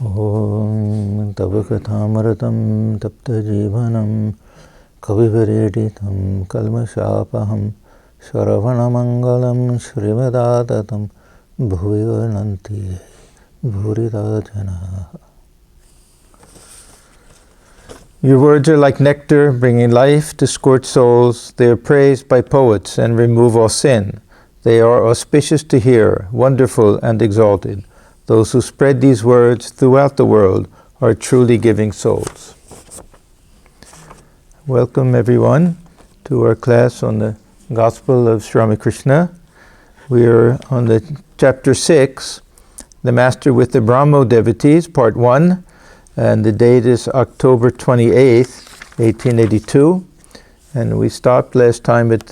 Om Tava Kathamaratam Tapta Jivanam Kavivareditam Kalmashapaham Shravanamangalam Shrivadatatam Bhuvivananti Bhuridajana. Your words are like nectar, bringing life to scorched souls. They are praised by poets and remove all sin. They are auspicious to hear, wonderful and exalted. Those who spread these words throughout the world are truly giving souls. Welcome everyone to our class on the Gospel of Sri Ramakrishna. We are on the chapter 6, the Master with the Brahmo Devotees, part 1, and the date is October 28th, 1882. And we stopped last time at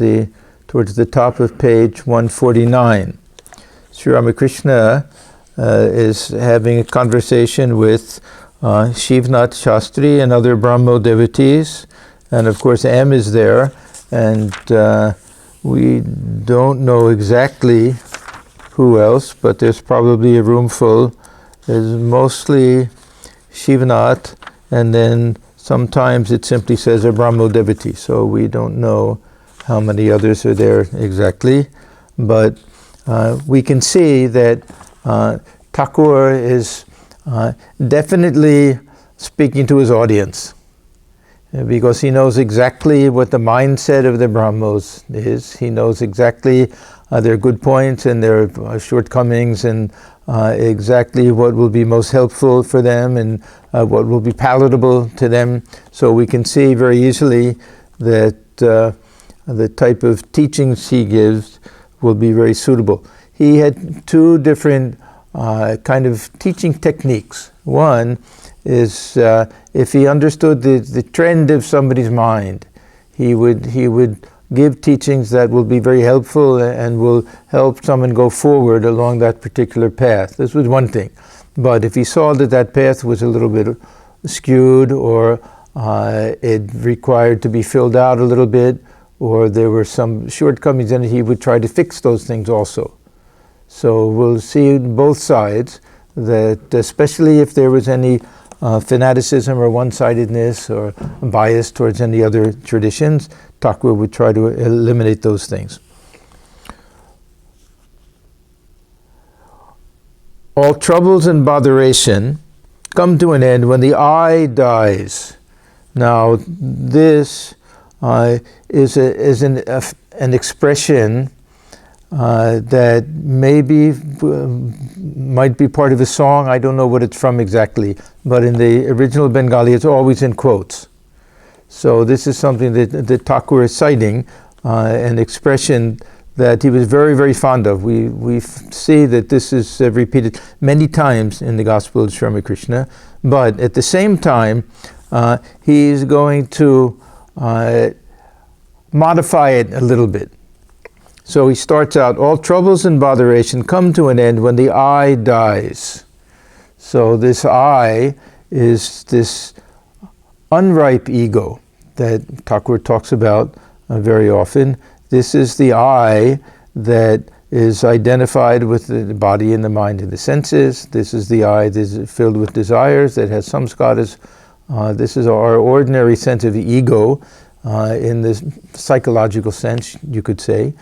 towards the top of page 149. Sri Ramakrishna is having a conversation with Shivnath Chastry and other Brahmo devotees, and of course M is there, and we don't know exactly who else, but there's probably a room full. There's mostly Shivnath, and then sometimes it simply says a Brahmo devotee, so we don't know how many others are there exactly, but we can see that Thakur is definitely speaking to his audience, because he knows exactly what the mindset of the Brahmos is. He knows exactly their good points and their shortcomings, and exactly what will be most helpful for them and what will be palatable to them. So we can see very easily that the type of teachings he gives will be very suitable. He had two different kind of teaching techniques. One is if he understood the trend of somebody's mind, he would give teachings that will be very helpful and will help someone go forward along that particular path. This was one thing. But if he saw that path was a little bit skewed, or it required to be filled out a little bit, or there were some shortcomings in it, he would try to fix those things also. So we'll see both sides, that especially if there was any fanaticism or one-sidedness or bias towards any other traditions, Thakur would try to eliminate those things. All troubles and botheration come to an end when the I dies. Now this is an expression that maybe might be part of a song. I don't know what it's from exactly, but in the original Bengali it's always in quotes. So this is something that Thakur is citing, an expression that he was very, very fond of. We see that this is repeated many times in the Gospel of Sri Ramakrishna, but at the same time he's going to modify it a little bit. So he starts out, all troubles and botheration come to an end when the I dies. So this I is this unripe ego that Thakur talks about very often. This is the I that is identified with the body and the mind and the senses. This is the I that is filled with desires, that has samskaras. This is our ordinary sense of the ego in this psychological sense, you could say.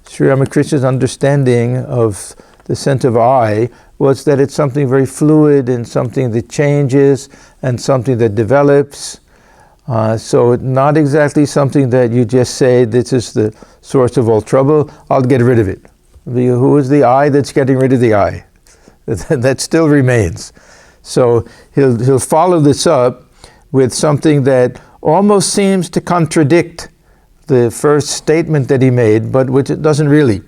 Sri Ramakrishna's understanding of the sense of I was that it's something very fluid and something that changes and something that develops. So not exactly something that you just say, this is the source of all trouble, I'll get rid of it. Who is the I that's getting rid of the I? That still remains. So he'll follow this up with something that almost seems to contradict the first statement that he made, but which it doesn't really.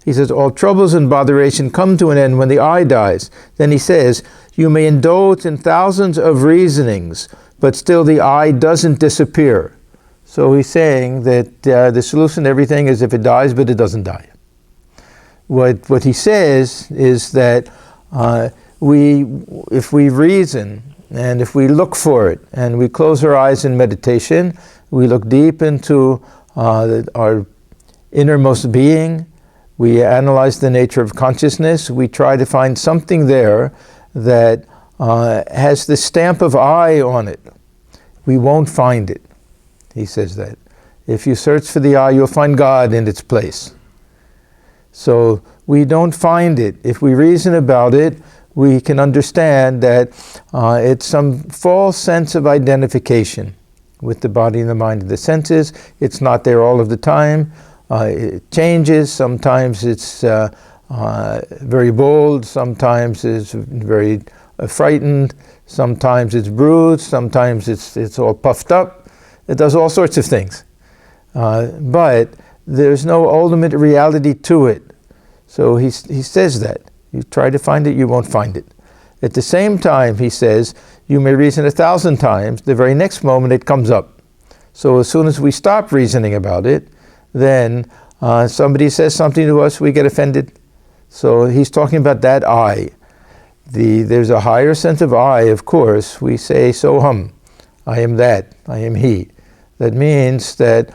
He says, all troubles and botheration come to an end when the I dies. Then he says, you may indulge in thousands of reasonings, but still the I doesn't disappear. So he's saying that the solution to everything is if it dies, but it doesn't die. What he says is that if we reason, and if we look for it, and we close our eyes in meditation, we look deep into our innermost being, we analyze the nature of consciousness, we try to find something there that has the stamp of I on it, we won't find it. He says that. If you search for the I, you'll find God in its place. So we don't find it. If we reason about it, we can understand that it's some false sense of identification with the body and the mind and the senses. It's not there all of the time. It changes. Sometimes it's very bold. Sometimes it's very frightened. Sometimes it's bruised. Sometimes it's all puffed up. It does all sorts of things. But there's no ultimate reality to it. So he says that. You try to find it, you won't find it. At the same time, he says, you may reason 1,000 times, the very next moment it comes up. So as soon as we stop reasoning about it, then somebody says something to us, we get offended. So he's talking about that I. There's a higher sense of I, of course. We say, soham, I am that, I am he. That means that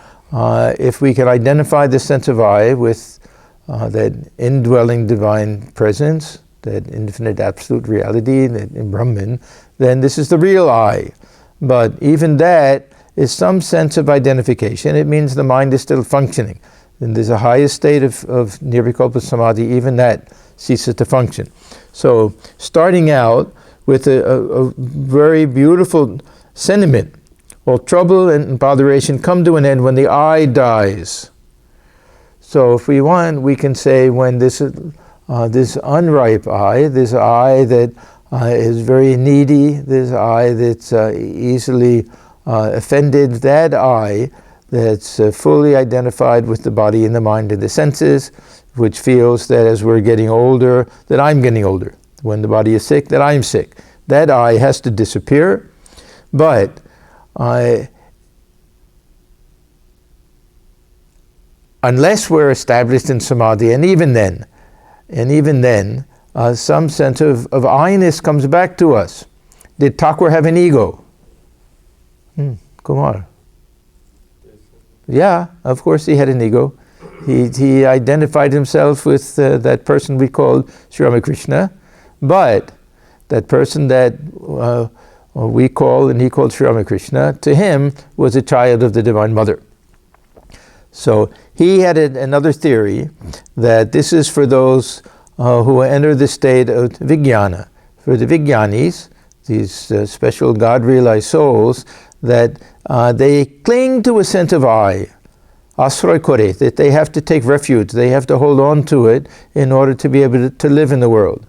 if we can identify the sense of I with that indwelling divine presence, that infinite absolute reality in Brahman, then this is the real I. But even that is some sense of identification. It means the mind is still functioning. And there's a highest state of nirvikalpa samadhi, even that ceases to function. So starting out with a very beautiful sentiment, all trouble and botheration come to an end when the I dies. So if we want, we can say when this unripe I, this I that is very needy, this I that's easily offended, that I that's fully identified with the body and the mind and the senses, which feels that as we're getting older, that I'm getting older. When the body is sick, that I'm sick. That I has to disappear, but unless we're established in samadhi, and even then, some sense of I-ness comes back to us. Did Thakur have an ego? Kumar. Yeah, of course he had an ego. He identified himself with that person we called Sri Ramakrishna, but that person that we call and he called Sri Ramakrishna, to him was a child of the Divine Mother. So he had another theory that this is for those who enter the state of Vijnana. For the Vijnanis, these special God-realized souls, that they cling to a sense of I, asray kore, that they have to take refuge, they have to hold on to it in order to be able to live in the world.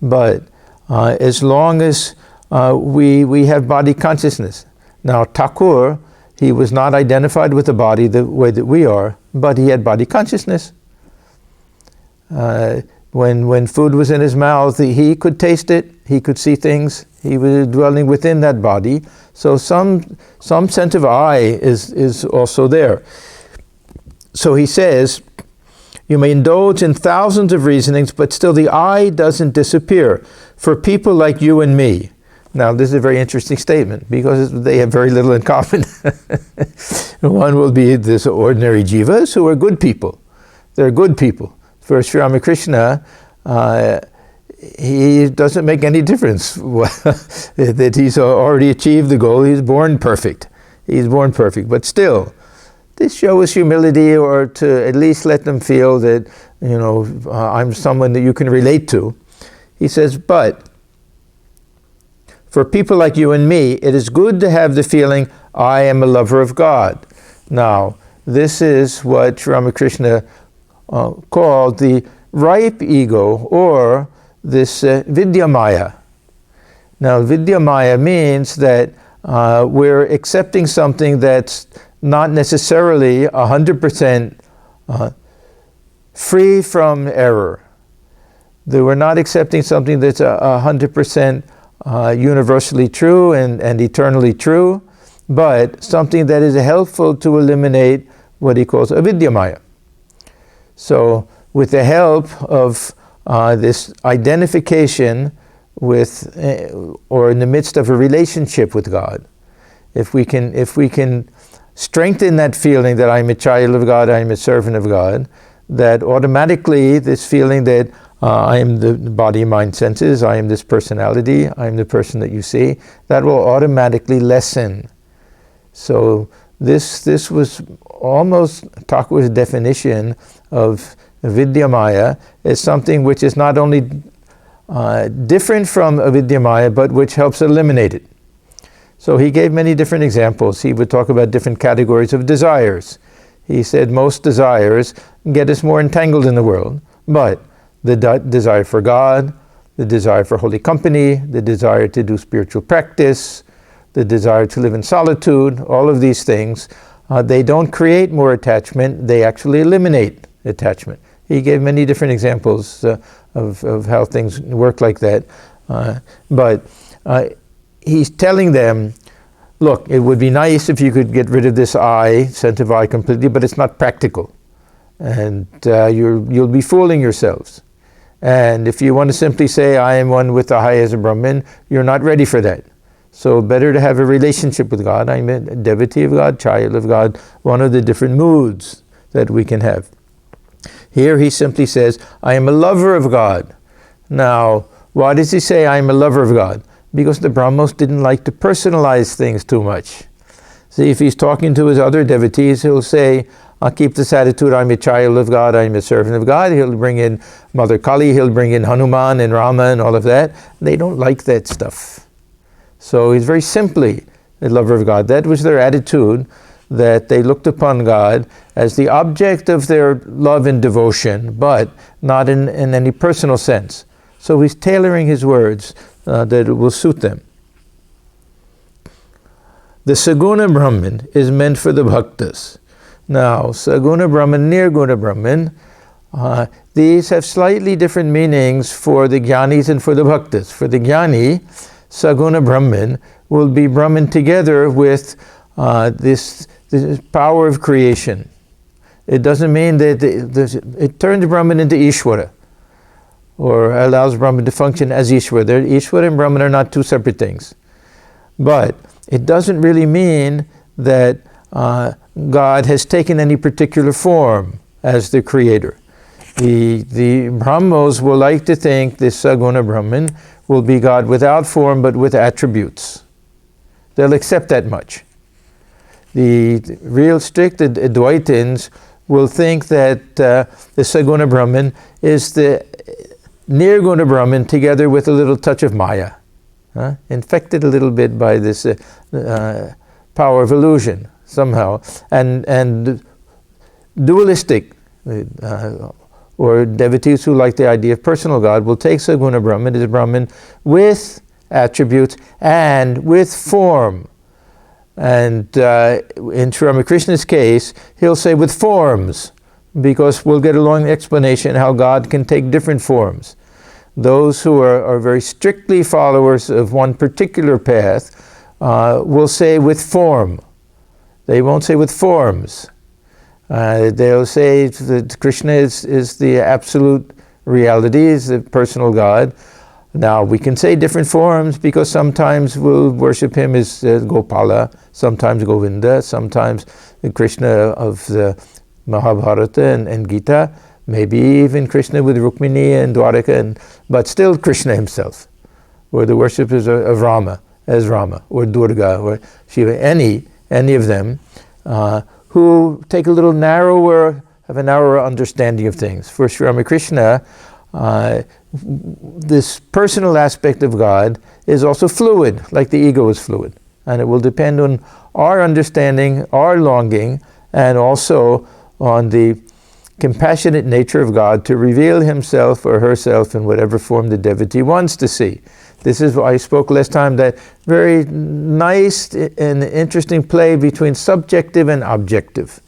But as long as we have body consciousness. Now Thakur, he was not identified with the body the way that we are, but he had body consciousness. When food was in his mouth, he could taste it, he could see things, he was dwelling within that body. So some sense of I is also there. So he says, you may indulge in thousands of reasonings, but still the I doesn't disappear. For people like you and me. Now, this is a very interesting statement because they have very little in common. One will be this ordinary jivas who are good people. They're good people. For Sri Ramakrishna, he doesn't make any difference that he's already achieved the goal. He's born perfect. He's born perfect. But still, this shows humility, or to at least let them feel that, I'm someone that you can relate to. He says, but for people like you and me, it is good to have the feeling, I am a lover of God. Now, this is what Sri Ramakrishna called the ripe ego, or this vidyamaya. Now, vidyamaya means that we're accepting something that's not necessarily 100% free from error. That we're not accepting something that's 100% universally true and eternally true, but something that is helpful to eliminate what he calls avidyamaya. So with the help of this identification with, or in the midst of a relationship with God, if we can strengthen that feeling that I'm a child of God, I'm a servant of God, that automatically this feeling that I am the body, mind, senses, I am this personality, I am the person that you see, that will automatically lessen. So this was almost Thakur's definition of Avidyamaya as something which is not only different from Avidyamaya, but which helps eliminate it. So he gave many different examples. He would talk about different categories of desires. He said most desires get us more entangled in the world, but the desire for God, the desire for holy company, the desire to do spiritual practice, the desire to live in solitude, all of these things, they don't create more attachment, they actually eliminate attachment. He gave many different examples of how things work like that. But he's telling them, look, it would be nice if you could get rid of this I, sense of I completely, but it's not practical. And you'll be fooling yourselves. And if you want to simply say, I am one with the highest Brahman, you're not ready for that. So better to have a relationship with God. I'm a devotee of God, child of God, one of the different moods that we can have. Here he simply says, I am a lover of God. Now, why does he say I am a lover of God? Because the Brahmos didn't like to personalize things too much. See, if he's talking to his other devotees, he'll say, I'll keep this attitude, I'm a child of God, I'm a servant of God. He'll bring in Mother Kali, he'll bring in Hanuman and Rama and all of that. They don't like that stuff. So he's very simply a lover of God. That was their attitude, that they looked upon God as the object of their love and devotion, but not in any personal sense. So he's tailoring his words that it will suit them. The Saguna Brahman is meant for the bhaktas. Now, Saguna Brahman, Nirguna Brahman, these have slightly different meanings for the jnanis and for the bhaktas. For the jnani, Saguna Brahman will be Brahman together with this power of creation. It doesn't mean that it turns Brahman into Ishvara, or allows Brahman to function as Ishvara. Ishvara and Brahman are not two separate things. But it doesn't really mean that God has taken any particular form as the creator. The Brahmos will like to think this Saguna Brahman will be God without form but with attributes. They'll accept that much. The real strict Advaitins will think that the Saguna Brahman is the Nirguna Brahman together with a little touch of Maya, infected a little bit by this power of illusion somehow, and dualistic or devotees who like the idea of personal God will take Saguna Brahman as Brahman with attributes and with form. And in Sri Ramakrishna's case, he'll say with forms, because we'll get a long explanation how God can take different forms. Those who are very strictly followers of one particular path will say with form. They won't say with forms. They'll say that Krishna is the absolute reality, is the personal God. Now, we can say different forms because sometimes we'll worship him as Gopala, sometimes Govinda, sometimes Krishna of the Mahabharata and Gita, maybe even Krishna with Rukmini and Dwaraka, but still Krishna himself, or the worshippers of Rama, as Rama, or Durga, or Shiva, any of them, who take a little narrower, have a narrower understanding of things. For Sri Ramakrishna, this personal aspect of God is also fluid, like the ego is fluid. And it will depend on our understanding, our longing, and also on the compassionate nature of God to reveal himself or herself in whatever form the devotee wants to see. This is why I spoke last time, that very nice and interesting play between subjective and objective.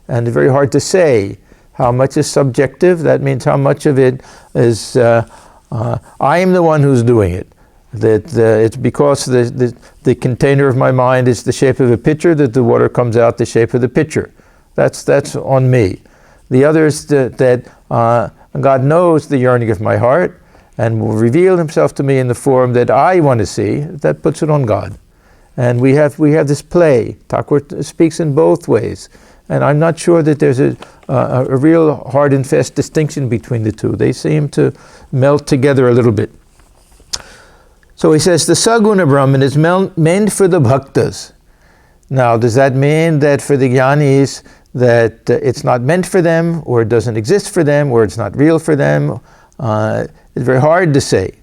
And it's very hard to say how much is subjective. That means how much of it is I am the one who's doing it. That it's because the container of my mind is the shape of a pitcher that the water comes out the shape of the pitcher. That's on me. The other is that God knows the yearning of my heart and will reveal himself to me in the form that I want to see. That puts it on God. And we have this play. Thakur speaks in both ways. And I'm not sure that there's a real hard and fast distinction between the two. They seem to melt together a little bit. So he says, the Saguna Brahman is meant for the bhaktas. Now, does that mean that for the jnanis that it's not meant for them, or it doesn't exist for them, or it's not real for them? It's very hard to say.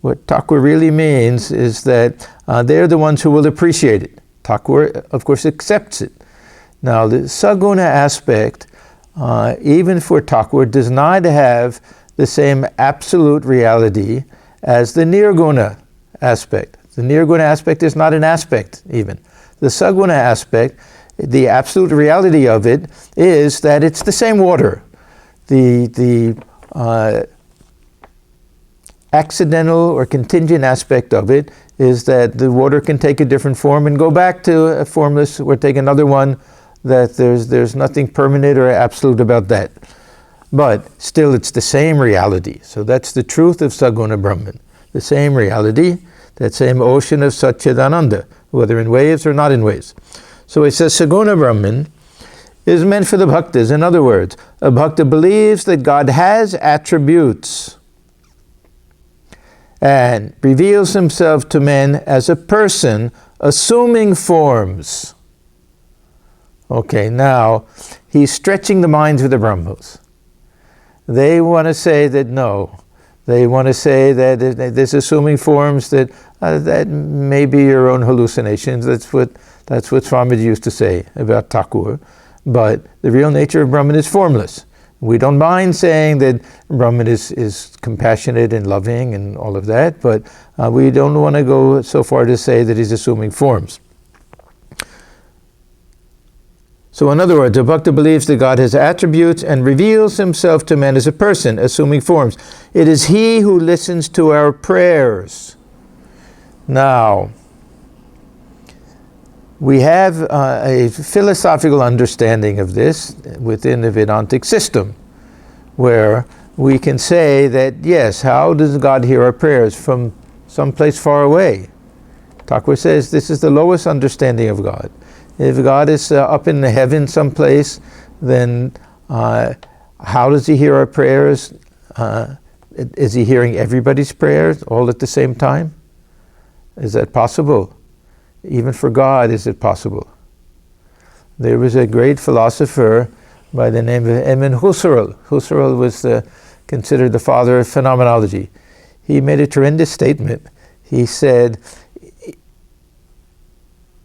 What Thakur really means is that they're the ones who will appreciate it. Thakur, of course, accepts it. Now, the Saguna aspect, even for Thakur, does not have the same absolute reality as the Nirguna aspect. The Nirguna aspect is not an aspect, even. The Saguna aspect, the absolute reality of it is that it's the same water. The accidental or contingent aspect of it is that the water can take a different form and go back to a formless, or take another one, that there's nothing permanent or absolute about that. But still, it's the same reality. So that's the truth of Saguna Brahman. The same reality, that same ocean of Satchidananda, whether in waves or not in waves. So he says Saguna Brahman is meant for the bhaktas. In other words, a bhakta believes that God has attributes and reveals himself to men as a person assuming forms. Okay, now he's stretching the minds of the Brahmos. They want to say that no. They want to say that this assuming forms, that may be your own hallucinations. That's what Swamiji used to say about Thakur. But the real nature of Brahman is formless. We don't mind saying that Brahman is compassionate and loving and all of that, but we don't want to go so far to say that he's assuming forms. So in other words, a bhakta believes that God has attributes and reveals himself to men as a person, assuming forms. It is he who listens to our prayers. Now, we have a philosophical understanding of this within the Vedantic system, where we can say that, yes, how does God hear our prayers? From someplace far away. Thakur says this is the lowest understanding of God. If God is up in the heaven someplace, then how does he hear our prayers? Is he hearing everybody's prayers all at the same time? Is that possible? Even for God, is it possible? There was a great philosopher by the name of Emin Husserl. Husserl was considered the father of phenomenology. He made a tremendous statement. He said,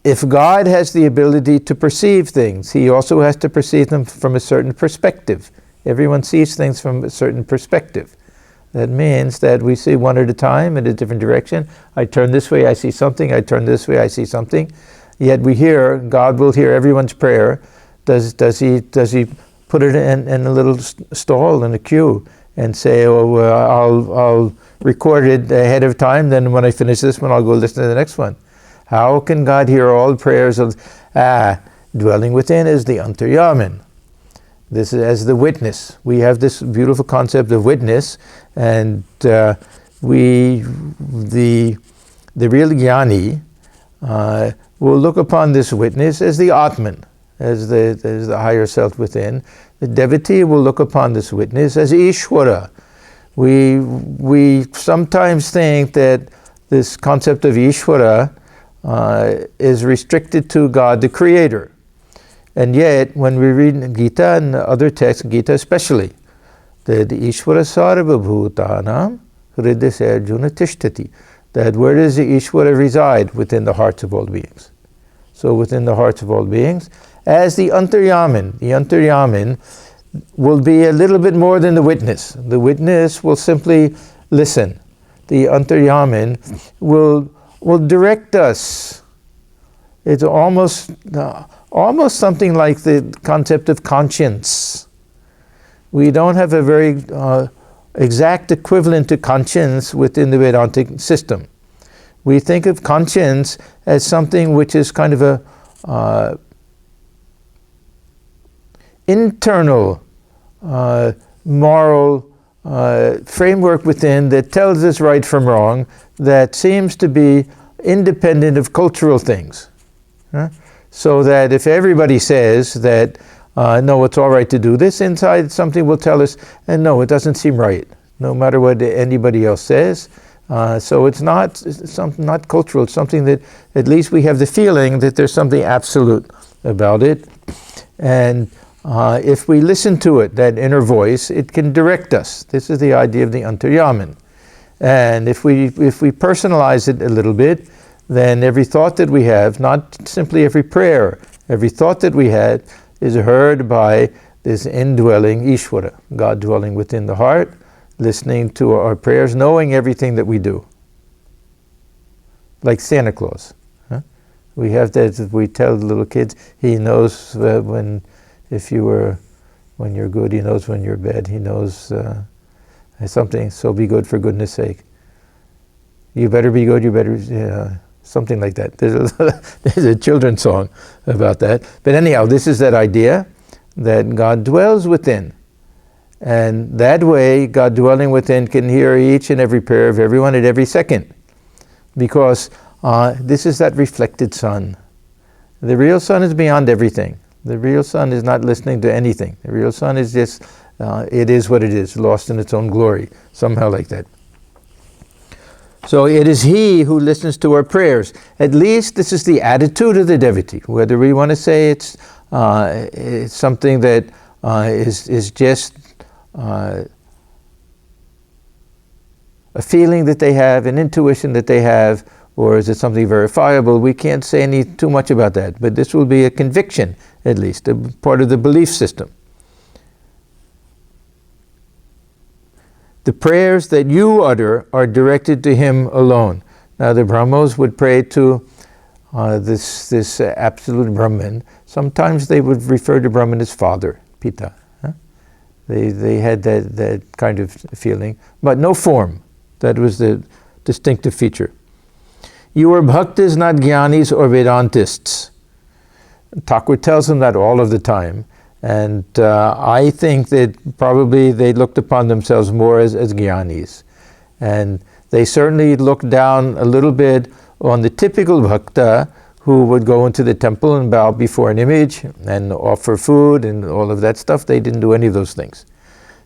if God has the ability to perceive things, he also has to perceive them from a certain perspective. Everyone sees things from a certain perspective. That means that we see one at a time in a different direction. I turn this way, I see something. I turn this way, I see something. Yet we hear, God will hear everyone's prayer. Does he put it in a little stall in a queue and say, oh, I'll record it ahead of time, then when I finish this one, I'll go listen to the next one? How can God hear all prayers of, dwelling within is the Antaryamin. This is as the witness. We have this beautiful concept of witness, and the real jnani will look upon this witness as the Atman, as the higher self within. The devotee will look upon this witness as Ishvara. We sometimes think that this concept of Ishvara is restricted to God the Creator. And yet, when we read Gita and other texts, Gita especially, that Ishvara sarva bhutanam hridaya arjuna tishtati, that where does the Ishvara reside? Within the hearts of all beings. So within the hearts of all beings, as the Antaryamin will be a little bit more than the witness. The witness will simply listen. The Antaryamin will direct us. It's almost something like the concept of conscience. We don't have a very exact equivalent to conscience within the Vedantic system. We think of conscience as something which is kind of a internal moral framework within that tells us right from wrong, that seems to be independent of cultural things. So that if everybody says that, no, it's all right to do this, inside something will tell us, and no, it doesn't seem right, no matter what anybody else says. So it's not cultural, it's something that at least we have the feeling that there's something absolute about it. And if we listen to it, that inner voice, it can direct us. This is the idea of the antaryaman. And if we personalize it a little bit, then every thought that we have, not simply every prayer, every thought that we had is heard by this indwelling Ishvara, God dwelling within the heart, listening to our prayers, knowing everything that we do. Like Santa Claus. Huh? We have that, we tell the little kids, he knows when you're good, he knows when you're bad, he knows something, so be good for goodness sake. You better be good, you better, something like that. There's a children's song about that. But anyhow, this is that idea that God dwells within. And that way, God dwelling within can hear each and every prayer of everyone at every second. Because this is that reflected sun. The real sun is beyond everything. The real sun is not listening to anything. The real sun is just, it is what it is, lost in its own glory, somehow like that. So it is he who listens to our prayers. At least this is the attitude of the devotee. Whether we want to say it's something that is just a feeling that they have, an intuition that they have, or is it something verifiable? We can't say too much about that. But this will be a conviction, at least, a part of the belief system. The prayers that you utter are directed to him alone. Now the Brahmos would pray to this absolute Brahman. Sometimes they would refer to Brahman as father, Pita. Huh? They had that kind of feeling, but no form. That was the distinctive feature. You are bhaktas, not jnanis or Vedantists. Thakur tells them that all of the time. And I think that probably they looked upon themselves more as jnanis. And they certainly looked down a little bit on the typical bhakta who would go into the temple and bow before an image and offer food and all of that stuff. They didn't do any of those things.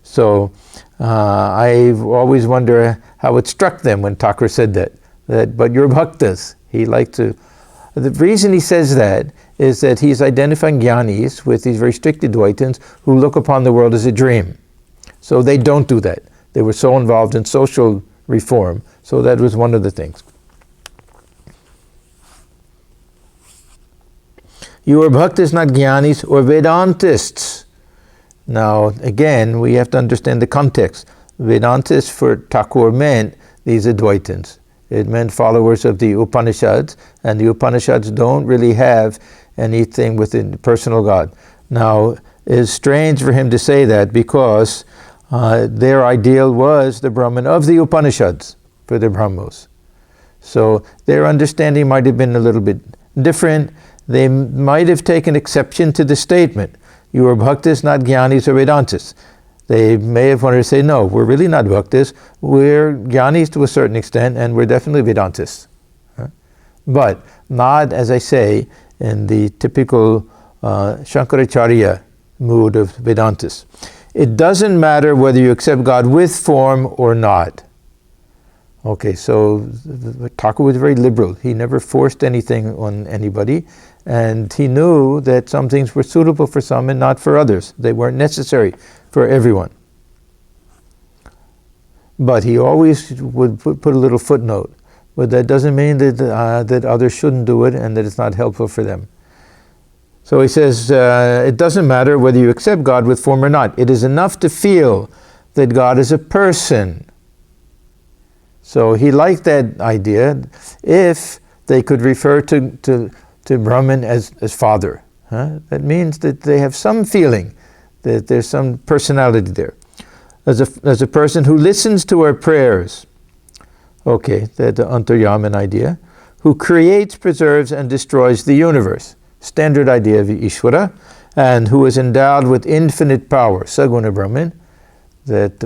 So I always wonder how it struck them when Thakur said that but you're bhaktas. He liked to. The reason he says that is that he's identifying jnanis with these very strict Advaitins who look upon the world as a dream. So they don't do that. They were so involved in social reform. So that was one of the things. You are bhaktas, not jnanis or Vedantists. Now, again, we have to understand the context. Vedantists for Thakur meant these Advaitins. It meant followers of the Upanishads, and the Upanishads don't really have anything within personal God. Now, it's strange for him to say that because their ideal was the Brahman of the Upanishads for the Brahmos. So their understanding might have been a little bit different. They might have taken exception to the statement, you are bhaktas, not jnanis or Vedantists. They may have wanted to say, no, we're really not bhaktas, we're jnanis to a certain extent, and we're definitely Vedantists. Huh? But not, as I say, in the typical Shankaracharya mood of Vedantists. It doesn't matter whether you accept God with form or not. Okay, so Thakur was very liberal. He never forced anything on anybody, and he knew that some things were suitable for some and not for others. They weren't necessary for everyone. But he always would put a little footnote. But that doesn't mean that others shouldn't do it and that it's not helpful for them. So he says, it doesn't matter whether you accept God with form or not. It is enough to feel that God is a person. So he liked that idea if they could refer to Brahman as father. Huh? That means that they have some feeling that there's some personality there. As a person who listens to our prayers, okay, that's the antaryaman idea, who creates, preserves, and destroys the universe, standard idea of Ishvara, and who is endowed with infinite power, Saguna Brahman,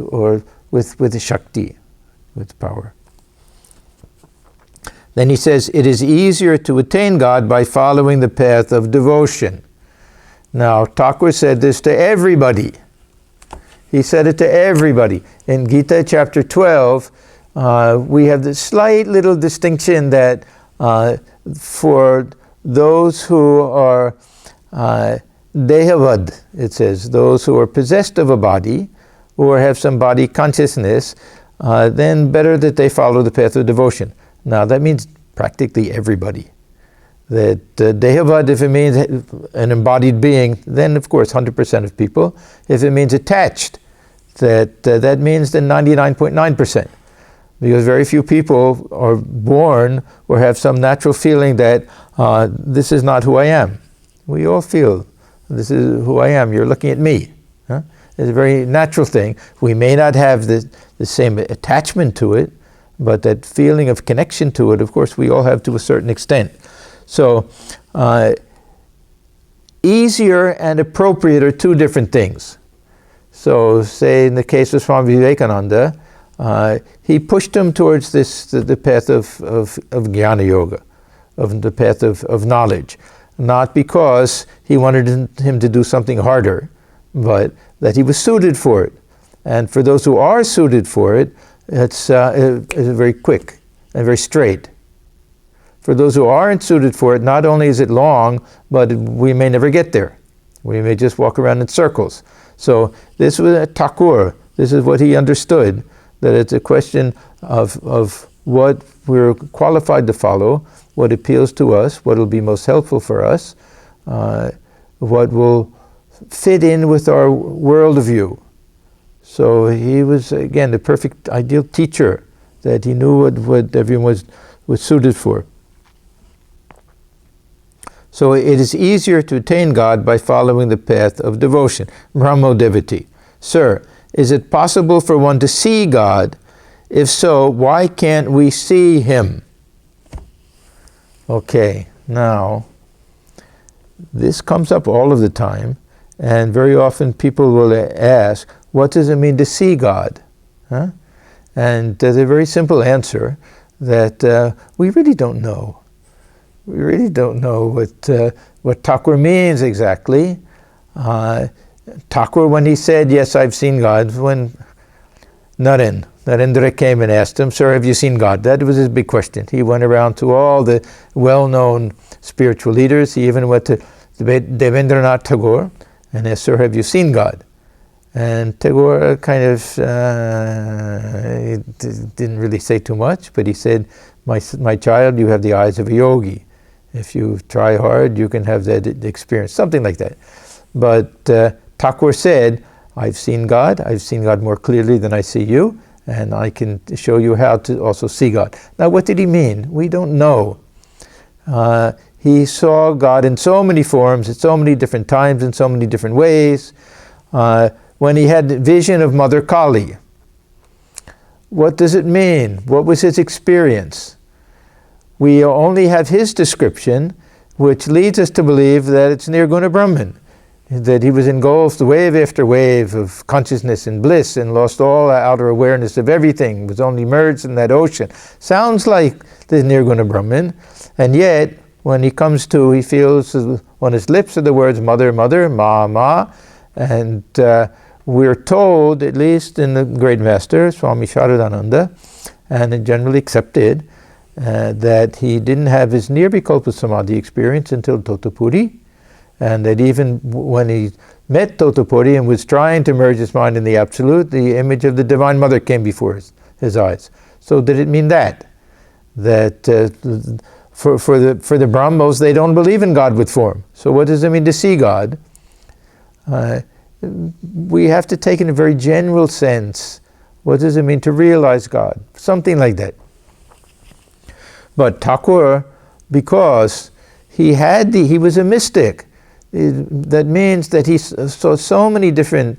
or with Shakti, with power. Then he says, it is easier to attain God by following the path of devotion. Now, Thakur said this to everybody. He said it to everybody. In Gita chapter 12, we have this slight little distinction that for those who are dehavad, it says, those who are possessed of a body or have some body consciousness, then better that they follow the path of devotion. Now that means practically everybody. That dehavad, if it means an embodied being, then of course 100% of people. If it means attached, that means then 99.9%. Because very few people are born or have some natural feeling that this is not who I am. We all feel, this is who I am, you're looking at me. Huh? It's a very natural thing. We may not have the same attachment to it, but that feeling of connection to it, of course, we all have to a certain extent. So, easier and appropriate are two different things. So, say in the case of Swami Vivekananda, he pushed him towards the path of Jnana Yoga, of the path of knowledge. Not because he wanted him to do something harder, but that he was suited for it. And for those who are suited for it, it's very quick and very straight. For those who aren't suited for it, not only is it long, but we may never get there. We may just walk around in circles. So this was a Thakur. This is what he understood, that it's a question of what we're qualified to follow, what appeals to us, what will be most helpful for us, what will fit in with our worldview. So he was, again, the perfect, ideal teacher, that he knew what everyone was suited for. So it is easier to attain God by following the path of devotion. Brahmo Devotee. Sir, is it possible for one to see God? If so, why can't we see Him? Okay, now, this comes up all of the time, and very often people will ask, what does it mean to see God? Huh? And there's a very simple answer that we really don't know. We really don't know what Thakur means exactly. Thakur, when he said, yes, I've seen God, when Narendra came and asked him, sir, have you seen God? That was his big question. He went around to all the well-known spiritual leaders. He even went to Devendranath Tagore and asked, sir, have you seen God? And Tagore kind of didn't really say too much, but he said, my child, you have the eyes of a yogi. If you try hard, you can have that experience, something like that. But Thakur said, I've seen God more clearly than I see you, and I can show you how to also see God. Now, what did he mean? We don't know. He saw God in so many forms, at so many different times, in so many different ways. When he had the vision of Mother Kali, what does it mean? What was his experience? We only have his description, which leads us to believe that it's Nirguna Brahman, that he was engulfed wave after wave of consciousness and bliss and lost all outer awareness of everything, was only merged in that ocean. Sounds like the Nirguna Brahman, and yet when he comes to, he feels on his lips are the words mother, mother, ma, ma, and we're told, at least in the great master, Swami Sharadananda, and generally accepted, that he didn't have his Nirvikalpa Samadhi experience until Totapuri, and that even when he met Totapuri and was trying to merge his mind in the Absolute, the image of the Divine Mother came before his eyes. So did it mean that for the Brahmos, they don't believe in God with form. So what does it mean to see God? We have to take in a very general sense, what does it mean to realize God? Something like that. But Thakur, because he was a mystic, that means that he saw so many different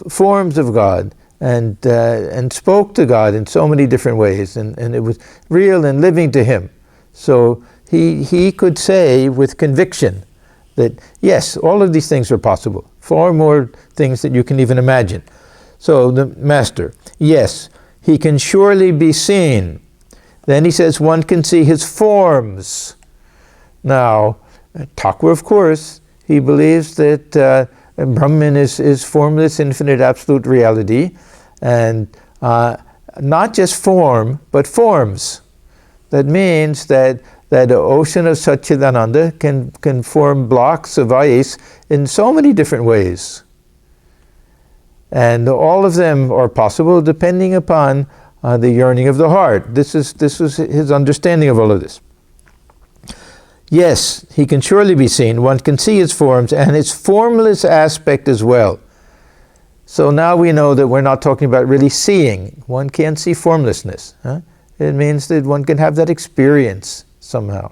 forms of God and spoke to God in so many different ways, and it was real and living to him. So he could say with conviction that yes, all of these things are possible, far more things that you can even imagine. So the master, yes, he can surely be seen. Then he says one can see his forms. Now, Thakur, of course, he believes that Brahman is formless, infinite, absolute reality, and not just form, but forms. That means that the ocean of Satchidananda can form blocks of ice in so many different ways. And all of them are possible depending upon the yearning of the heart. This is his understanding of all of this. Yes, he can surely be seen. One can see his forms and his formless aspect as well. So now we know that we're not talking about really seeing. One can't see formlessness. Huh? It means that one can have that experience somehow.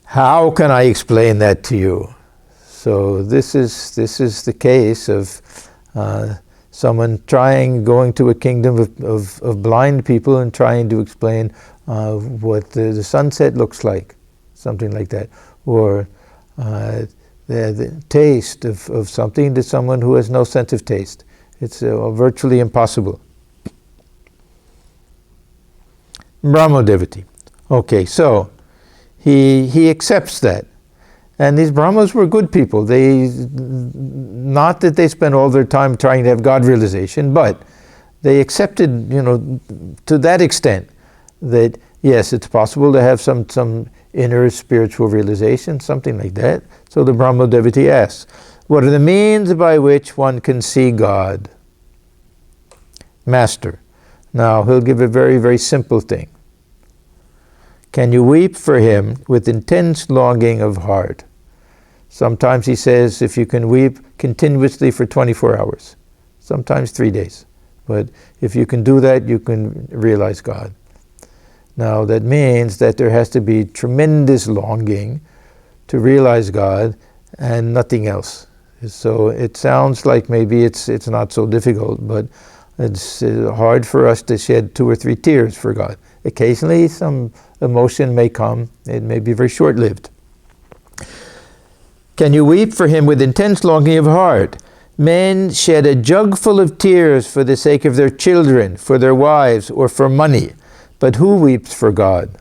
How can I explain that to you? So this is the case of someone going to a kingdom of blind people and trying to explain what the sunset looks like, something like that, or the taste of something to someone who has no sense of taste. It's virtually impossible. Brahmo devotee. Okay, so he accepts that. And these Brahmas were good people. Not that they spent all their time trying to have God realization, but they accepted, to that extent, that yes, it's possible to have some inner spiritual realization, something like that. So the Brahmo devotee asks, what are the means by which one can see God? Master. Now he'll give a very, very simple thing. Can you weep for him with intense longing of heart? Sometimes he says if you can weep continuously for 24 hours, sometimes 3 days. But if you can do that, you can realize God. Now that means that there has to be tremendous longing to realize God and nothing else. So it sounds like maybe it's not so difficult, but it's hard for us to shed 2 or 3 tears for God. Occasionally some emotion may come. It may be very short-lived. Can you weep for him with intense longing of heart? Men shed a jugful of tears for the sake of their children, for their wives, or for money. But who weeps for God?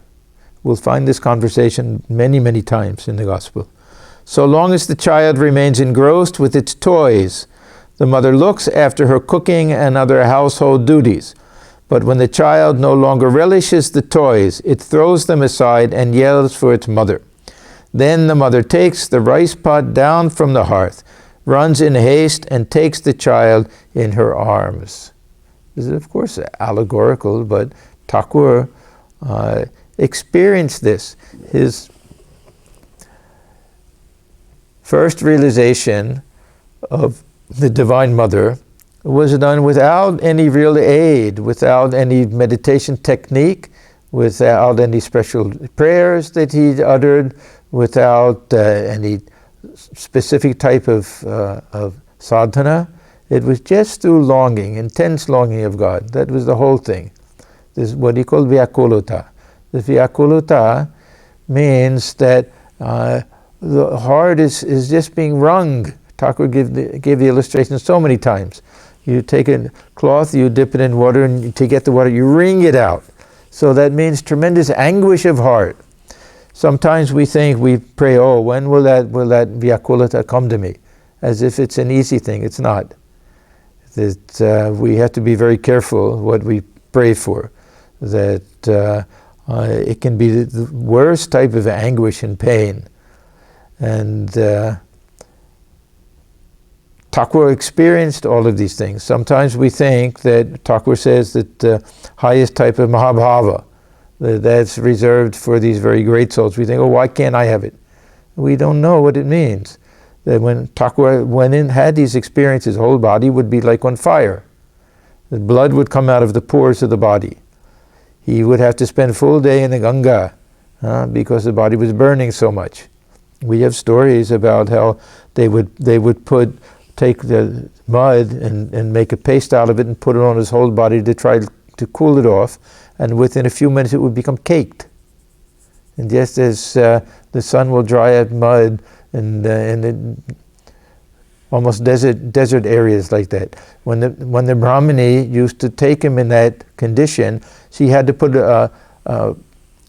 We'll find this conversation many, many times in the Gospel. So long as the child remains engrossed with its toys, the mother looks after her cooking and other household duties. But when the child no longer relishes the toys, it throws them aside and yells for its mother. Then the mother takes the rice pot down from the hearth, runs in haste, and takes the child in her arms. This is, of course, allegorical, but Thakur experienced this. His first realization of the Divine Mother was done without any real aid, without any meditation technique, without any special prayers that he uttered, without any specific type of sadhana. It was just through longing, intense longing of God. That was the whole thing. This is what he called vyakulata. The vyakulata means that the heart is just being wrung. Thakur gave the illustration so many times. You take a cloth, you dip it in water, and to get the water, you wring it out. So that means tremendous anguish of heart. Sometimes we pray, oh, when will that vyakulata come to me? As if it's an easy thing. It's not. We have to be very careful what we pray for. That it can be the worst type of anguish and pain. And Thakur experienced all of these things. Sometimes we think that Thakur says that the highest type of Mahabhava, that's reserved for these very great souls. We think, oh, why can't I have it? We don't know what it means. That when Thakur had these experiences, his whole body would be like on fire. The blood would come out of the pores of the body. He would have to spend a full day in the Ganga because the body was burning so much. We have stories about how they would take the mud and make a paste out of it and put it on his whole body to try to cool it off. And within a few minutes it would become caked. And just as the sun will dry up mud and it almost desert areas like that. When the Brahmini used to take him in that condition, she had to put a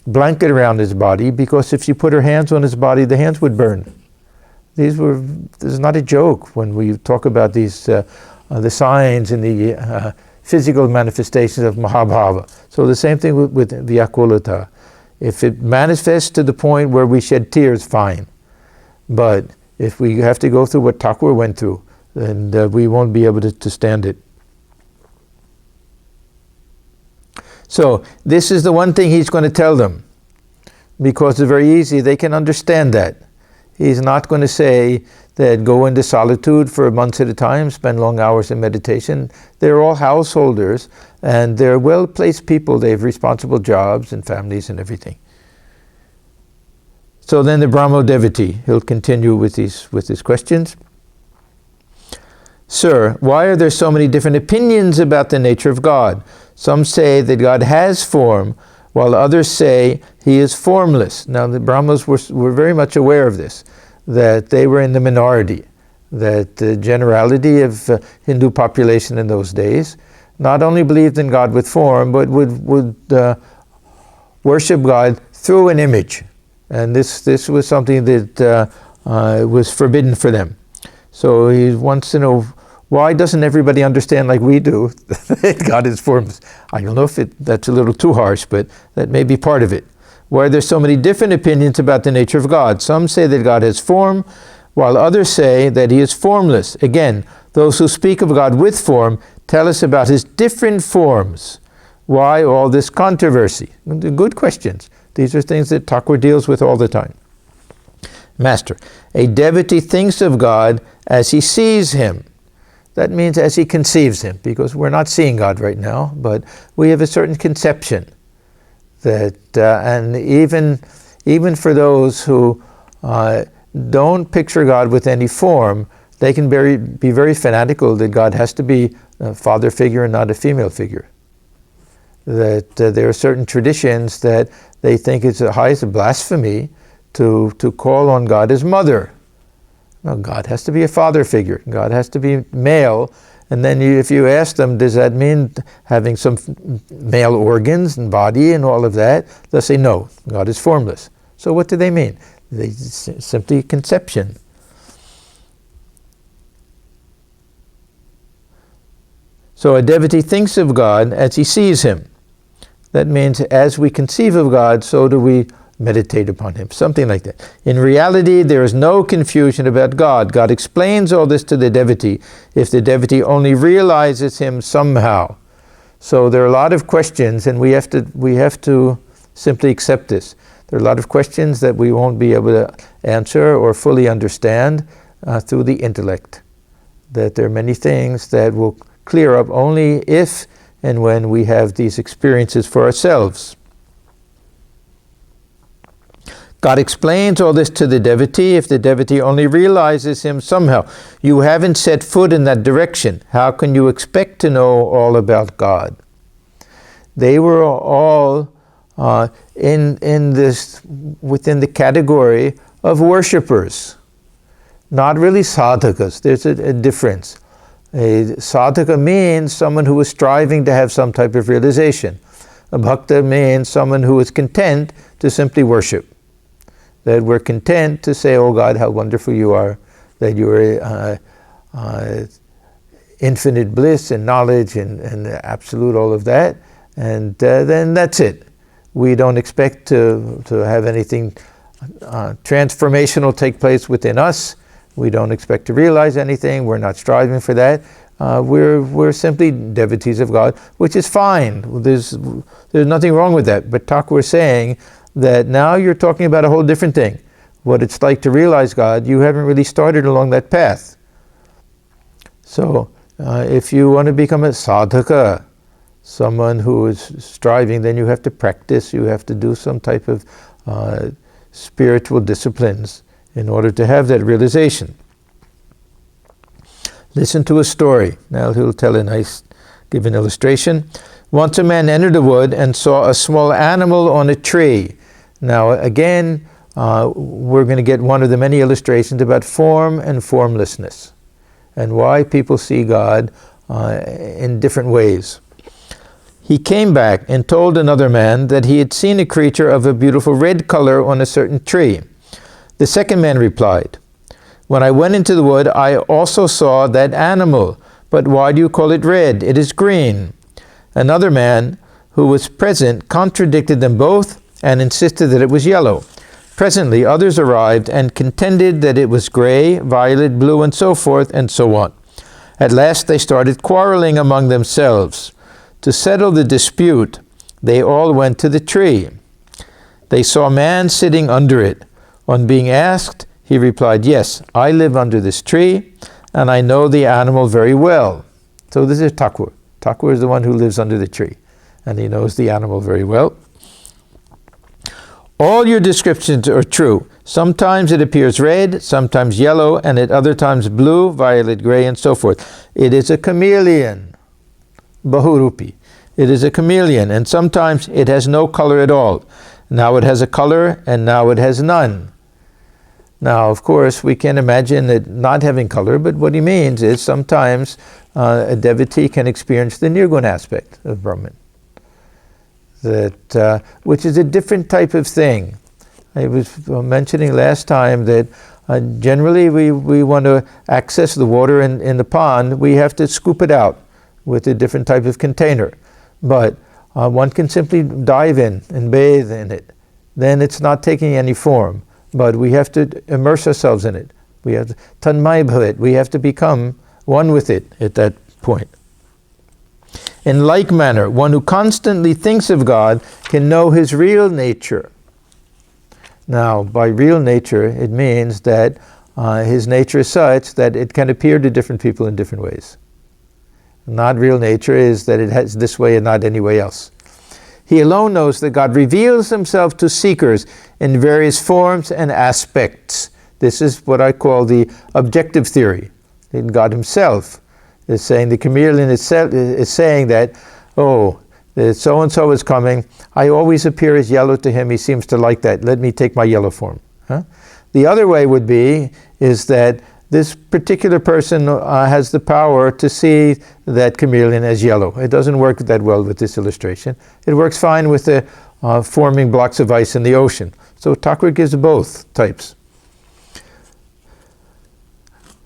blanket around his body, because if she put her hands on his body, the hands would burn. This is not a joke when we talk about these the signs and the physical manifestations of Mahabhava. So the same thing with Vyakulata. If it manifests to the point where we shed tears, fine. But if we have to go through what Thakur went through, then we won't be able to stand it. So this is the one thing he's going to tell them, because it's very easy. They can understand that. He's not going to say that go into solitude for months at a time, spend long hours in meditation. They're all householders, and they're well-placed people. They have responsible jobs and families and everything. So then the Brahmo devotee, he'll continue with these questions. Sir, why are there so many different opinions about the nature of God? Some say that God has form, while others say he is formless. Now the Brahmas were very much aware of this, that they were in the minority, that the generality of Hindu population in those days not only believed in God with form, but would worship God through an image. And this was something that was forbidden for them. So he wants to know, why doesn't everybody understand like we do that God is formless? I don't know if that's a little too harsh, but that may be part of it. Why are there so many different opinions about the nature of God? Some say that God has form, while others say that he is formless. Again, those who speak of God with form tell us about his different forms. Why all this controversy? Good questions. These are things that Thakur deals with all the time. Master, a devotee thinks of God as he sees him. That means as he conceives him, because we're not seeing God right now, but we have a certain conception that, and even for those who don't picture God with any form, they can be very fanatical that God has to be a father figure and not a female figure. That there are certain traditions that they think it's the highest blasphemy to call on God as mother. No, God has to be a father figure. God has to be male. And then if you ask them, does that mean having some male organs and body and all of that? They'll say, no, God is formless. So what do they mean? They simply conception. So a devotee thinks of God as he sees him. That means as we conceive of God, so do we meditate upon him, something like that. In reality, there is no confusion about God. God explains all this to the devotee if the devotee only realizes him somehow. So there are a lot of questions, and we have to simply accept this. There are a lot of questions that we won't be able to answer or fully understand through the intellect. That there are many things that will clear up only if and when we have these experiences for ourselves. God explains all this to the devotee if the devotee only realizes him somehow. You haven't set foot in that direction. How can you expect to know all about God? They were all in this, within the category of worshippers, not really sadhakas. There's a difference. A sadhaka means someone who is striving to have some type of realization. A bhakta means someone who is content to simply worship. That we're content to say, oh God, how wonderful you are, that you are infinite bliss and knowledge and absolute all of that, and then that's it. We don't expect to have anything transformational take place within us. We don't expect to realize anything. We're not striving for that. We're simply devotees of God, which is fine. There's nothing wrong with that. But Thakur was saying that now you're talking about a whole different thing. What it's like to realize God, you haven't really started along that path. So if you want to become a sadhaka, someone who is striving, then you have to practice, you have to do some type of spiritual disciplines in order to have that realization. Listen to a story. Now he'll give an illustration. Once a man entered a wood and saw a small animal on a tree. Now again, we're going to get one of the many illustrations about form and formlessness. and why people see God in different ways. He came back and told another man that he had seen a creature of a beautiful red color on a certain tree. The second man replied, "When I went into the wood, I also saw that animal. But why do you call it red? It is green." Another man who was present contradicted them both and insisted that it was yellow. Presently, others arrived and contended that it was gray, violet, blue, and so forth, and so on. At last they started quarreling among themselves. To settle the dispute, they all went to the tree. They saw a man sitting under it. On being asked, he replied, "Yes, I live under this tree, and I know the animal very well." So this is Thakur. Thakur is the one who lives under the tree, and he knows the animal very well. "All your descriptions are true. Sometimes it appears red, sometimes yellow, and at other times blue, violet, gray, and so forth. It is a chameleon, Bahurupi. It is a chameleon, and sometimes it has no color at all. Now it has a color, and now it has none." Now, of course, we can imagine it not having color, but what he means is sometimes a devotee can experience the Nirguna aspect of Brahman, which is a different type of thing. I was mentioning last time that generally we want to access the water in the pond, we have to scoop it out with a different type of container. But one can simply dive in and bathe in it. Then it's not taking any form. But we have to immerse ourselves in it. We have to tanmay bhavet. We have to become one with it at that point. In like manner, one who constantly thinks of God can know his real nature. Now, by real nature, it means that his nature is such that it can appear to different people in different ways. Not real nature is that it has this way and not any way else. He alone knows that God reveals himself to seekers in various forms and aspects. This is what I call the objective theory. And God himself is saying, the chameleon is saying that, oh, so-and-so is coming. I always appear as yellow to him. He seems to like that. Let me take my yellow form. Huh? The other way would be is that this particular person has the power to see that chameleon as yellow. It doesn't work that well with this illustration. It works fine with the forming blocks of ice in the ocean. So Thakur gives both types.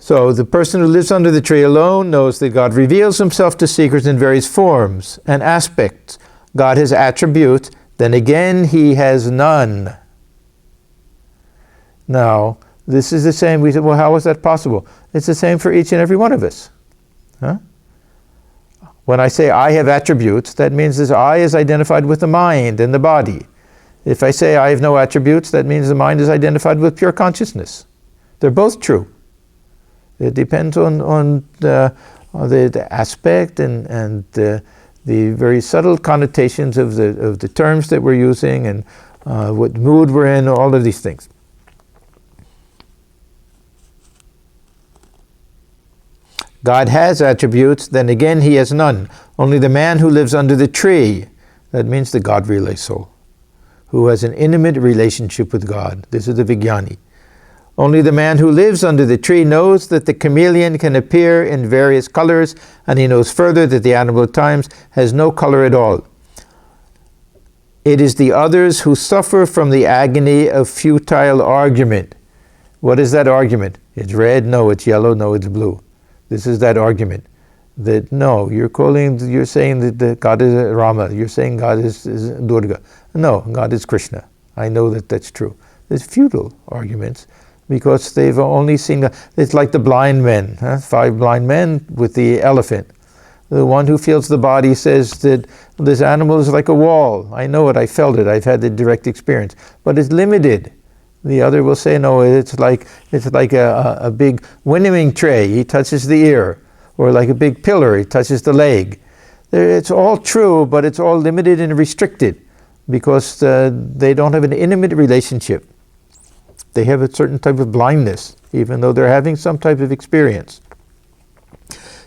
So the person who lives under the tree alone knows that God reveals himself to seekers in various forms and aspects. God has attributes, then again he has none. Now, this is the same. We said, well, how is that possible? It's the same for each and every one of us. Huh? When I say I have attributes, that means this I is identified with the mind and the body. If I say I have no attributes, that means the mind is identified with pure consciousness. They're both true. It depends on the aspect and the very subtle connotations of the terms that we're using and what mood we're in, all of these things. God has attributes, then again he has none. Only the man who lives under the tree, that means the God relay soul, who has an intimate relationship with God. This is the Vijnani. Only the man who lives under the tree knows that the chameleon can appear in various colors, and he knows further that the animal at times has no color at all. It is the others who suffer from the agony of futile argument. What is that argument? It's red, no, it's yellow, no, it's blue. This is that argument. That no, you're saying that God is Rama, you're saying God is Durga. No, God is Krishna. I know that that's true. It's futile arguments because they've only seen, it's like the blind men, 5 blind men with the elephant. The one who feels the body says that this animal is like a wall. I know it, I felt it, I've had the direct experience, but it's limited. The other will say, no, it's like a big winnowing tray, he touches the ear, or like a big pillar, he touches the leg. It's all true, but it's all limited and restricted because they don't have an intimate relationship. They have a certain type of blindness, even though they're having some type of experience.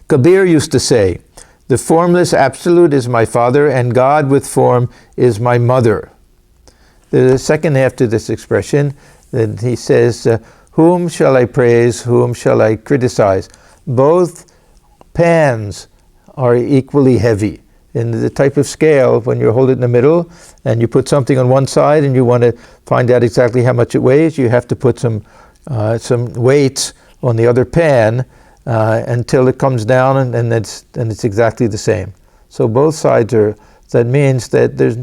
Kabir used to say, the formless absolute is my father, and God with form is my mother. There's a second half to this expression, that he says, whom shall I praise, whom shall I criticize? both pans are equally heavy. In the type of scale, when you hold it in the middle and you put something on one side and you want to find out exactly how much it weighs, you have to put some weights on the other pan until it comes down, and it's exactly the same. So both sides are. That means that there's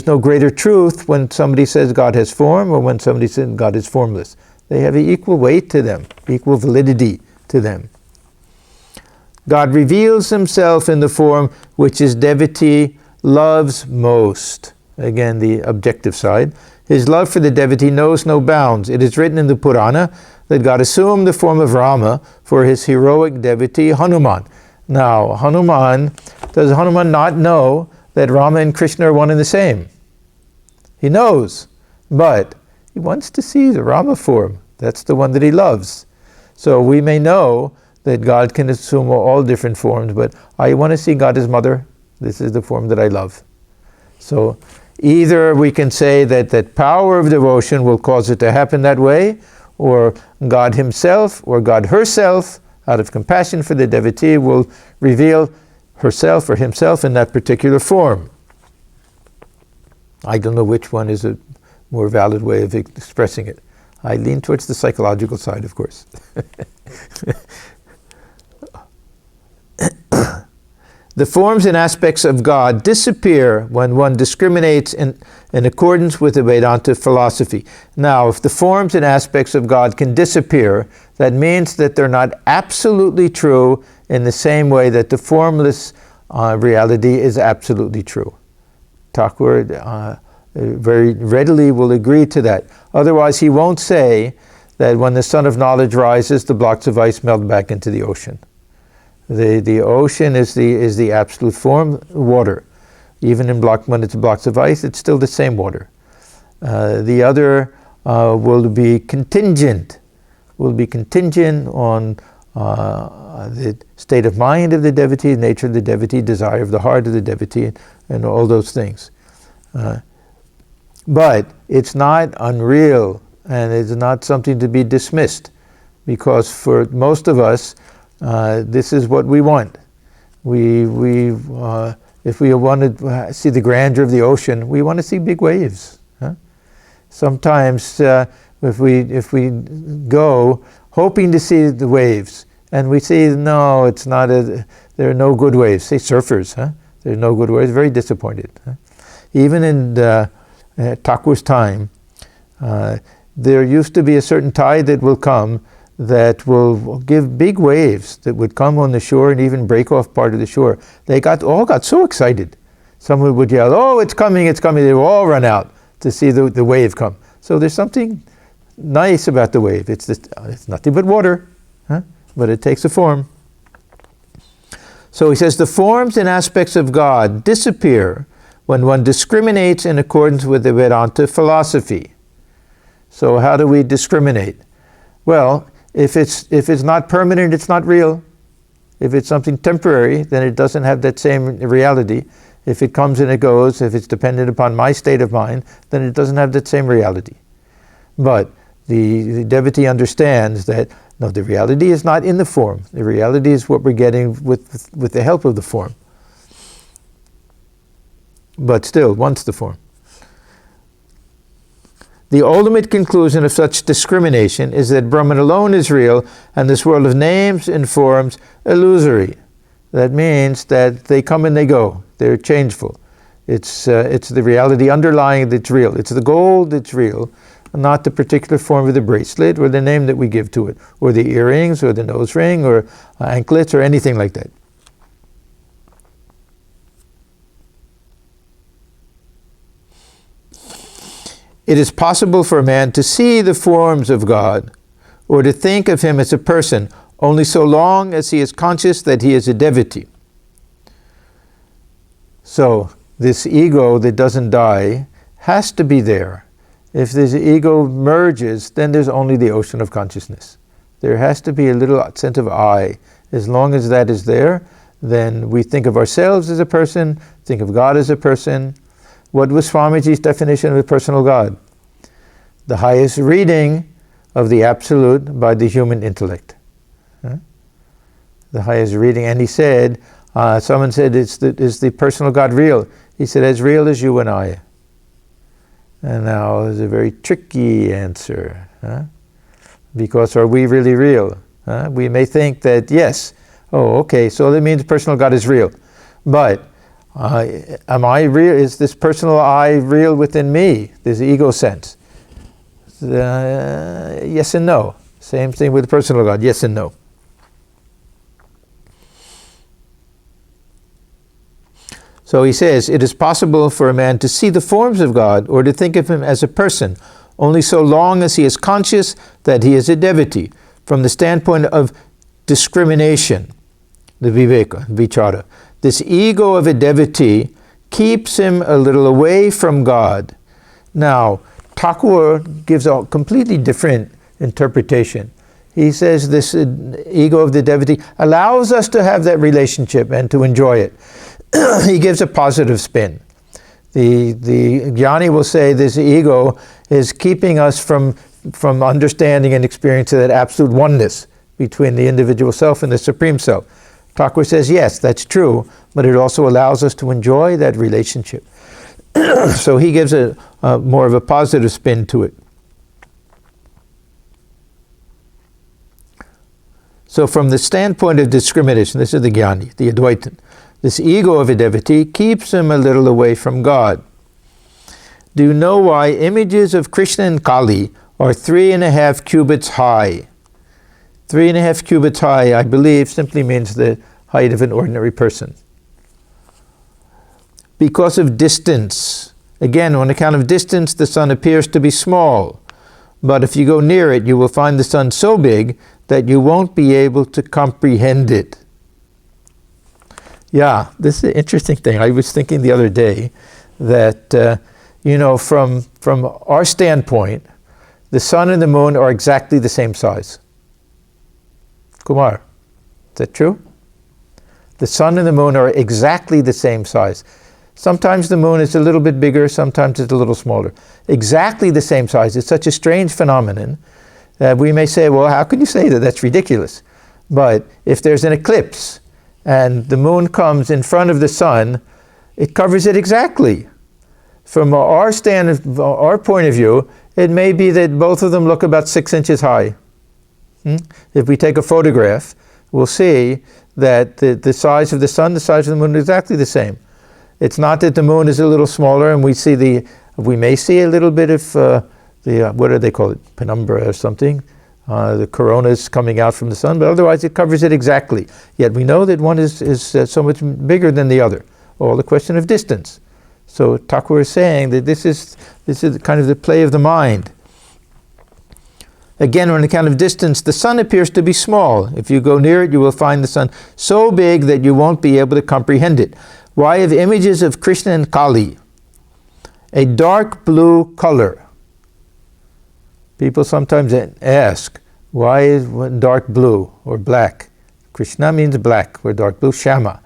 no greater truth when somebody says God has form or when somebody says God is formless. They have equal weight to them, equal validity to them. God reveals himself in the form which his devotee loves most. Again, the objective side. His love for the devotee knows no bounds. It is written in the Purana that God assumed the form of Rama for his heroic devotee Hanuman. Now, does Hanuman not know that Rama and Krishna are one and the same? He knows, but he wants to see the Rama form. That's the one that he loves. So we may know that God can assume all different forms, but I want to see God as mother. This is the form that I love. So either we can say that that power of devotion will cause it to happen that way, or God himself or God herself, out of compassion for the devotee, will reveal herself or himself in that particular form. I don't know which one is a more valid way of expressing it. I lean towards the psychological side, of course. The forms and aspects of God disappear when one discriminates in accordance with the Vedanta philosophy. Now, if the forms and aspects of God can disappear, that means that they're not absolutely true in the same way that the formless reality is absolutely true. Thakur very readily will agree to that. Otherwise, he won't say that when the sun of knowledge rises, the blocks of ice melt back into the ocean. The ocean is the absolute form, water. Even when it's blocks of ice, it's still the same water. The other will be contingent on the state of mind of the devotee, nature of the devotee, desire of the heart of the devotee, and all those things. But it's not unreal, and it's not something to be dismissed, because for most of us, this is what we want. If we want to see the grandeur of the ocean, we want to see big waves. Huh? Sometimes, if we go hoping to see the waves, and we see no, it's not. There are no good waves. Say surfers, huh? There are no good waves. Very disappointed. Huh? Even in Thakur's time, there used to be a certain tide that will come that will give big waves that would come on the shore and even break off part of the shore. They all got so excited. Someone would yell, "Oh, it's coming, it's coming." They would all run out to see the wave come. So there's something nice about the wave. It's nothing but water, huh? But it takes a form. So he says, the forms and aspects of God disappear when one discriminates in accordance with the Vedanta philosophy. So how do we discriminate? Well, if it's not permanent, it's not real. If it's something temporary, then it doesn't have that same reality. If it comes and it goes, if it's dependent upon my state of mind, then it doesn't have that same reality. But the devotee understands that, no, the reality is not in the form. The reality is what we're getting with the help of the form. But still, wants the form. The ultimate conclusion of such discrimination is that Brahman alone is real, and this world of names and forms illusory. That means that they come and they go. They're changeful. It's the reality underlying that's real. It's the gold that's real, not the particular form of the bracelet or the name that we give to it, or the earrings or the nose ring or anklets or anything like that. It is possible for a man to see the forms of God or to think of him as a person only so long as he is conscious that he is a devotee. So this ego that doesn't die has to be there. If this ego merges, then there's only the ocean of consciousness. There has to be a little sense of I. As long as that is there, then we think of ourselves as a person, think of God as a person. What was Swamiji's definition of a personal God? The highest reading of the Absolute by the human intellect. Huh? The highest reading. And he said, someone said, is the personal God real? He said, as real as you and I. And now there's a very tricky answer. Huh? Because are we really real? We may think that, yes, oh, okay, so that means personal God is real. But am I real? Is this personal I real within me? This ego sense? Yes and no. Same thing with personal God, yes and no. So he says, it is possible for a man to see the forms of God or to think of him as a person, only so long as he is conscious that he is a devotee. From the standpoint of discrimination, the viveka, vichara, this ego of a devotee keeps him a little away from God. Now, Thakur gives a completely different interpretation. He says this ego of the devotee allows us to have that relationship and to enjoy it. He gives a positive spin. The jnani will say this ego is keeping us from understanding and experiencing that absolute oneness between the individual self and the Supreme Self. Thakur says, yes, that's true, but it also allows us to enjoy that relationship. So he gives a more of a positive spin to it. So from the standpoint of discrimination, this is the jnani, the Advaitin, this ego of a devotee keeps him a little away from God. Do you know why images of Krishna and Kali are 3.5 cubits high? 3.5 cubits high, I believe, simply means the height of an ordinary person. Because of distance. Again, on account of distance, the sun appears to be small. But if you go near it, you will find the sun so big that you won't be able to comprehend it. Yeah, this is an interesting thing. I was thinking the other day that, from our standpoint, the sun and the moon are exactly the same size. Kumar, is that true? The sun and the moon are exactly the same size. Sometimes the moon is a little bit bigger, sometimes it's a little smaller. Exactly the same size. It's such a strange phenomenon that we may say, well, how can you say that? That's ridiculous. But if there's an eclipse and the moon comes in front of the sun, it covers it exactly. From our point of view, it may be that both of them look about 6 inches high. If we take a photograph, we'll see that the size of the sun, the size of the moon is exactly the same. It's not that the moon is a little smaller and we may see a little bit of what do they call it, penumbra or something, the corona is coming out from the sun, but otherwise it covers it exactly. Yet we know that one is so much bigger than the other. All the question of distance. So Thakur is saying that this is kind of the play of the mind. Again, on account of distance, the sun appears to be small. If you go near it, you will find the sun so big that you won't be able to comprehend it. Why have images of Krishna and Kali a dark blue color? People sometimes ask, why is dark blue or black? Krishna means black, or dark blue, Shama.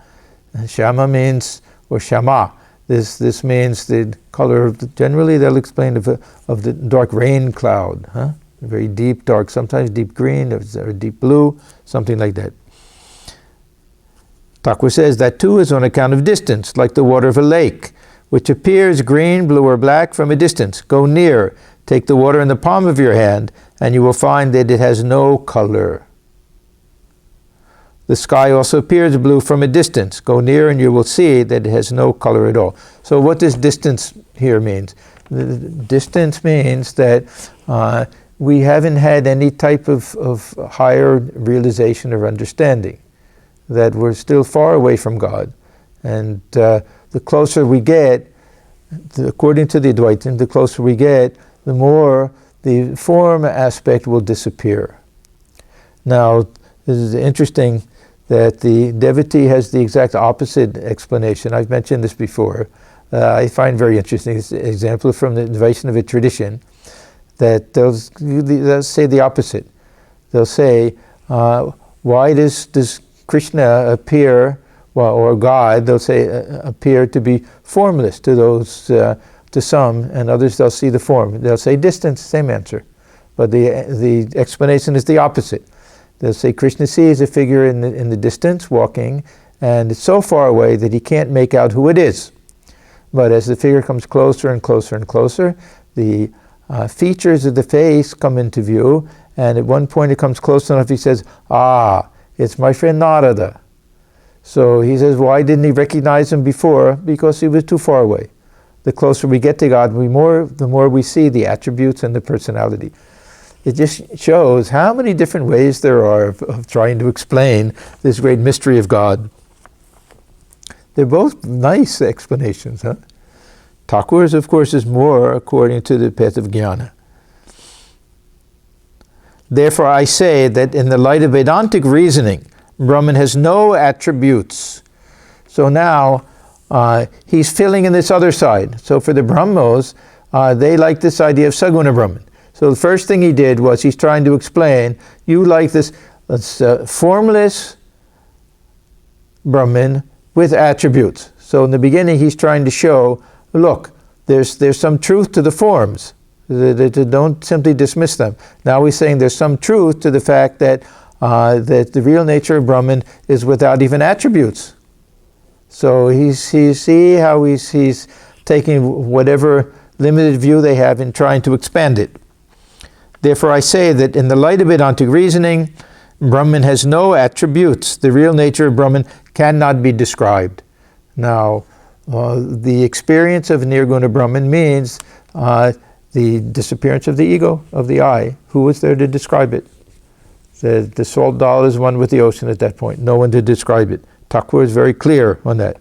And Shama means, or Shama. This means the color of generally they'll explain of the dark rain cloud, very deep dark, sometimes deep green or deep blue, something like that. Thakur says that too is on account of distance, like the water of a lake, which appears green, blue, or black from a distance. Go near, take the water in the palm of your hand, and you will find that it has no color. The sky also appears blue from a distance. Go near and you will see that it has no color at all. So what does distance here mean? The distance means that we haven't had any type of higher realization or understanding, that we're still far away from God. And the closer we get, according to the Advaitin, the closer we get, the more the form aspect will disappear. Now, this is interesting that the devotee has the exact opposite explanation. I've mentioned this before. I find very interesting. It's an example from the Vaishnava tradition that they'll say the opposite. They'll say, why does Krishna appear, or God, they'll say, appear to be formless to those, to some, and others they'll see the form. They'll say distance, same answer. But the explanation is the opposite. They'll say Krishna sees a figure in the distance walking, and it's so far away that he can't make out who it is. But as the figure comes closer and closer and closer, the features of the face come into view, and at one point it comes close enough, he says, "Ah, it's my friend Narada." So he says, why didn't he recognize him before? Because he was too far away. The closer we get to God, the more we see the attributes and the personality. It just shows how many different ways there are of trying to explain this great mystery of God. They're both nice explanations, huh? Thakur's, of course, is more according to the path of jnana. Therefore, I say that in the light of Vedantic reasoning, Brahman has no attributes. So now, he's filling in this other side. So for the Brahmos, they like this idea of Saguna Brahman. So the first thing he did was he's trying to explain, you like this formless Brahman with attributes. So in the beginning he's trying to show, look, there's some truth to the forms. Don't simply dismiss them. Now he's saying there's some truth to the fact that the real nature of Brahman is without even attributes. So see how he's taking whatever limited view they have and trying to expand it. Therefore I say that in the light of Vedantic reasoning, Brahman has no attributes. The real nature of Brahman cannot be described. Now, the experience of Nirguna Brahman means the disappearance of the ego, of the I. Who was there to describe it? The salt doll is one with the ocean at that point. No one to describe it. Thakur is very clear on that.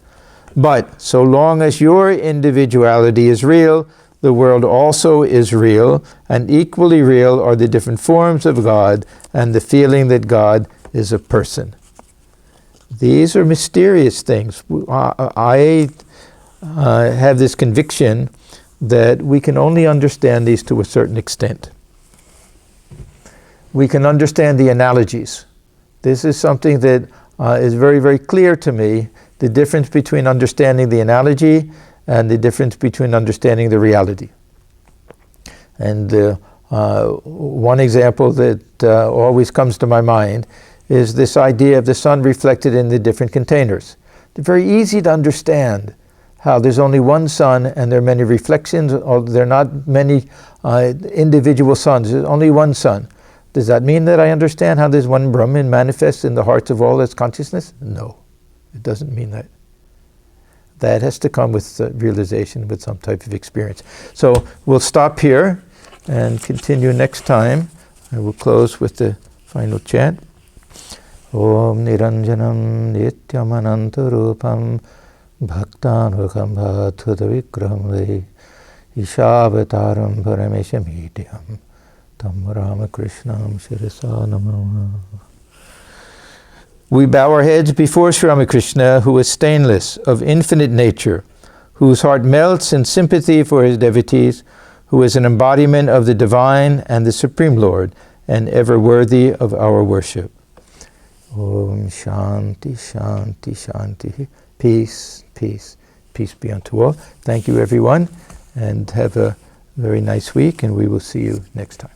But so long as your individuality is real, the world also is real, and equally real are the different forms of God and the feeling that God is a person. These are mysterious things. I have this conviction that we can only understand these to a certain extent. We can understand the analogies. This is something that is very, very clear to me, the difference between understanding the analogy and the difference between understanding the reality. And one example that always comes to my mind is this idea of the sun reflected in the different containers. It's very easy to understand how there's only one sun and there are many reflections, or there are not many individual suns, there's only one sun. Does that mean that I understand how there's one Brahman manifests in the hearts of all its consciousness? No, it doesn't mean that. That has to come with realization, with some type of experience. So we'll stop here and continue next time. I will close with the final chant. Om Niranjanam Nityam Anantarupam Bhaktanukam Bhathuta Vikraham Ve Ishavataram Parameshamidhyam Tam Ramakrishnam Shirasa Namah. We bow our heads before Sri Ramakrishna, who is stainless, of infinite nature, whose heart melts in sympathy for his devotees, who is an embodiment of the divine and the Supreme Lord, and ever worthy of our worship. Om Shanti, Shanti, Shanti. Peace, peace, peace be unto all. Thank you, everyone, and have a very nice week, and we will see you next time.